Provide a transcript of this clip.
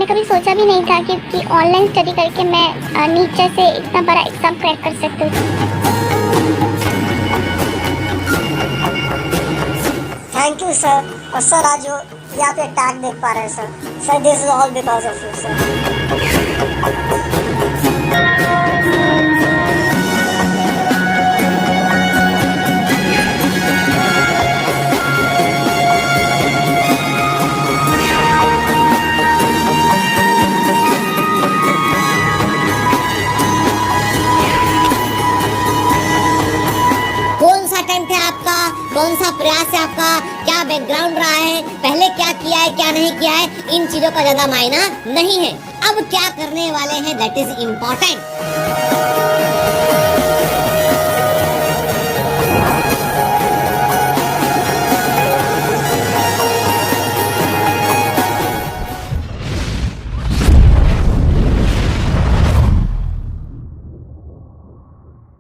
कभी सोचा भी नहीं था कि ऑनलाइन स्टडी करके मैं नीट जैसे इतना बड़ा एग्ज़ाम क्रैक कर सकती हूँ। Thank you sir. और सर आज जो यहाँ पे टैग देख पा रहे हैं sir this is all because of you sir. कौन सा प्रयास है आपका, क्या बैकग्राउंड रहा है, पहले क्या किया है क्या नहीं किया है, इन चीजों का ज्यादा मायना नहीं है। अब क्या करने वाले हैं दैट इज इम्पोर्टेंट।